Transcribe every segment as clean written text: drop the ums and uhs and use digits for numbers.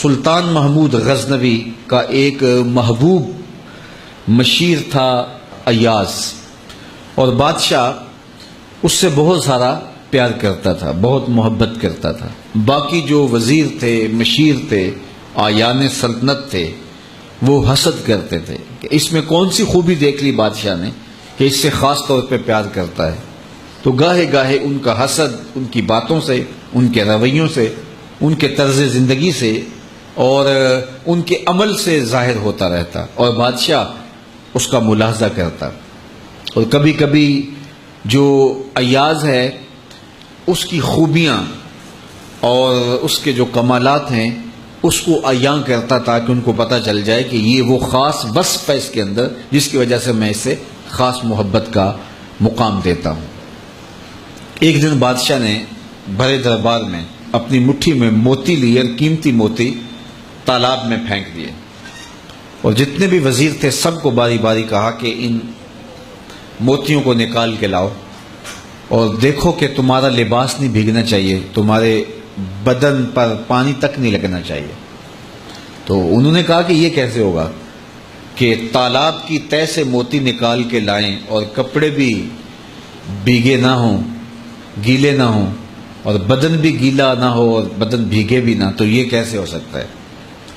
سلطان محمود غزنوی کا ایک محبوب مشیر تھا ایاز، اور بادشاہ اس سے بہت سارا پیار کرتا تھا، بہت محبت کرتا تھا۔ باقی جو وزیر تھے، مشیر تھے، آیان سلطنت تھے، وہ حسد کرتے تھے کہ اس میں کون سی خوبی دیکھ لی بادشاہ نے کہ اس سے خاص طور پہ پیار کرتا ہے۔ تو گاہے گاہے ان کا حسد ان کی باتوں سے، ان کے رویوں سے، ان کے طرز زندگی سے اور ان کے عمل سے ظاہر ہوتا رہتا، اور بادشاہ اس کا ملاحظہ کرتا۔ اور کبھی کبھی جو ایاز ہے اس کی خوبیاں اور اس کے جو کمالات ہیں اس کو عیاں کرتا تاکہ ان کو پتہ چل جائے کہ یہ وہ خاص وصف ہے اس کے اندر جس کی وجہ سے میں اسے خاص محبت کا مقام دیتا ہوں۔ ایک دن بادشاہ نے بڑے دربار میں اپنی مٹھی میں موتی لیے اور قیمتی موتی تالاب میں پھینک دیے، اور جتنے بھی وزیر تھے سب کو باری باری کہا کہ ان موتیوں کو نکال کے لاؤ اور دیکھو کہ تمہارا لباس نہیں بھیگنا چاہیے، تمہارے بدن پر پانی تک نہیں لگنا چاہیے۔ تو انہوں نے کہا کہ یہ کیسے ہوگا کہ تالاب کی تہہ سے موتی نکال کے لائیں اور کپڑے بھی بھیگے نہ ہوں، گیلے نہ ہوں، اور بدن بھی گیلا نہ ہو اور بدن بھیگے بھی نہ، تو یہ کیسے ہو سکتا ہے؟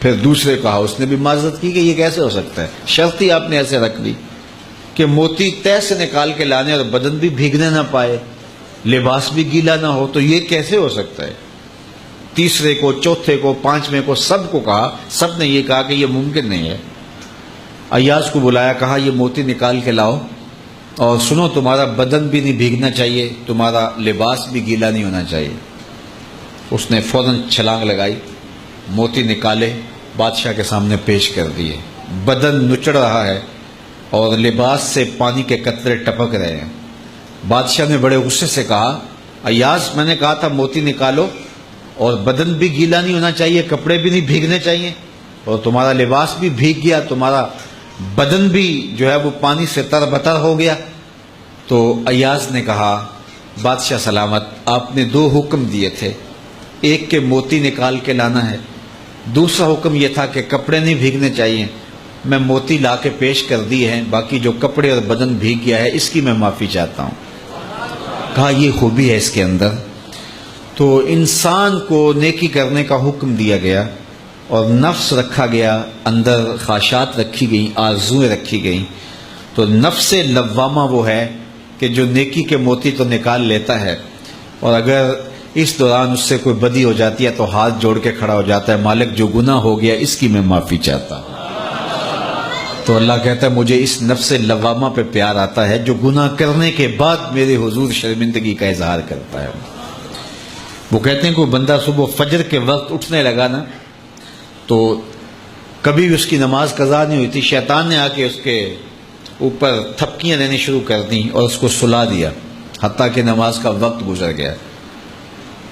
پھر دوسرے کہا، اس نے بھی معذرت کی کہ یہ کیسے ہو سکتا ہے، شرط ہی آپ نے ایسے رکھ لی کہ موتی تہہ سے نکال کے لانے اور بدن بھی بھیگنے نہ پائے، لباس بھی گیلا نہ ہو، تو یہ کیسے ہو سکتا ہے؟ تیسرے کو، چوتھے کو، پانچویں کو، سب کو کہا، سب نے یہ کہا کہ یہ ممکن نہیں ہے۔ ایاز کو بلایا، کہا یہ موتی نکال کے لاؤ اور سنو تمہارا بدن بھی نہیں بھیگنا چاہیے، تمہارا لباس بھی گیلا نہیں ہونا چاہیے۔ اس نے فوراً چھلانگ لگائی، موتی نکالے، بادشاہ کے سامنے پیش کر دیے۔ بدن نچڑ رہا ہے اور لباس سے پانی کے قطرے ٹپک رہے ہیں۔ بادشاہ نے بڑے غصے سے کہا، ایاز میں نے کہا تھا موتی نکالو اور بدن بھی گیلا نہیں ہونا چاہیے، کپڑے بھی نہیں بھیگنے چاہیے، اور تمہارا لباس بھی بھیگ گیا، تمہارا بدن بھی جو ہے وہ پانی سے تر بتر ہو گیا۔ تو ایاز نے کہا، بادشاہ سلامت، آپ نے دو حکم دیے تھے، ایک کہ موتی نکال کے لانا ہے، دوسرا حکم یہ تھا کہ کپڑے نہیں بھیگنے چاہیے۔ میں موتی لا کے پیش کر دی ہیں، باقی جو کپڑے اور بدن بھیگ گیا ہے اس کی میں معافی چاہتا ہوں۔ کہا یہ خوبی ہے اس کے اندر۔ تو انسان کو نیکی کرنے کا حکم دیا گیا اور نفس رکھا گیا، اندر خواہشات رکھی گئیں، آرزویں رکھی گئیں۔ تو نفس لوامہ وہ ہے کہ جو نیکی کے موتی تو نکال لیتا ہے، اور اگر اس دوران اس سے کوئی بدی ہو جاتی ہے تو ہاتھ جوڑ کے کھڑا ہو جاتا ہے، مالک جو گناہ ہو گیا اس کی میں معافی چاہتا ہوں۔ تو اللہ کہتا ہے مجھے اس نفس لوامہ پہ پیار آتا ہے جو گناہ کرنے کے بعد میرے حضور شرمندگی کا اظہار کرتا ہے۔ وہ کہتے ہیں کوئی بندہ صبح فجر کے وقت اٹھنے لگا نا تو کبھی بھی اس کی نماز قضا نہیں ہوئی تھی، شیطان نے آ کے اس کے اوپر تھپکیاں دینے شروع کر دیں اور اس کو سلا دیا حتیٰ کہ نماز کا وقت گزر گیا۔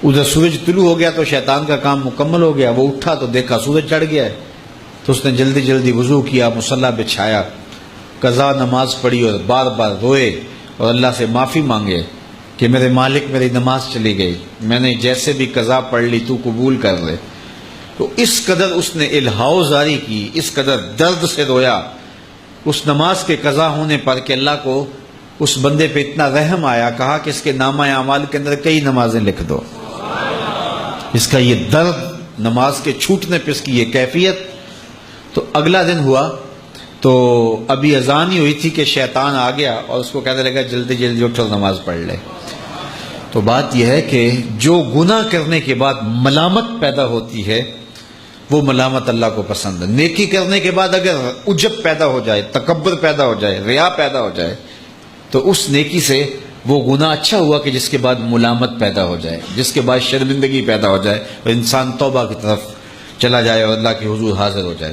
ادھر سورج طلوع ہو گیا تو شیطان کا کام مکمل ہو گیا، وہ اٹھا تو دیکھا سورج چڑھ گیا ہے، تو اس نے جلدی جلدی وضو کیا، مصلی بچھایا، قضا نماز پڑھی اور بار بار روئے اور اللہ سے معافی مانگے کہ میرے مالک میری نماز چلی گئی، میں نے جیسے بھی قضا پڑھ لی تو قبول کر لے۔ تو اس قدر اس نے الہاؤ زاری کی، اس قدر درد سے رویا اس نماز کے قضا ہونے پر کہ اللہ کو اس بندے پہ اتنا رحم آیا، کہا کہ اس کے نامہ اعمال کے اندر کئی نمازیں لکھ دو۔ اس کا یہ درد، نماز کے چھوٹنے پہ اس کی یہ کیفیت۔ تو اگلا دن ہوا تو ابھی اذان ہی ہوئی تھی کہ شیطان آ گیا اور اس کو کہنے لگا جلدی جلدی اٹھو نماز پڑھ لے۔ تو بات یہ ہے کہ جو گناہ کرنے کے بعد ملامت پیدا ہوتی ہے وہ ملامت اللہ کو پسند ہے۔ نیکی کرنے کے بعد اگر عجب پیدا ہو جائے، تکبر پیدا ہو جائے، ریا پیدا ہو جائے، تو اس نیکی سے وہ گناہ اچھا ہوا کہ جس کے بعد ملامت پیدا ہو جائے، جس کے بعد شرمندگی پیدا ہو جائے اور انسان توبہ کی طرف چلا جائے اور اللہ کے حضور حاضر ہو جائے۔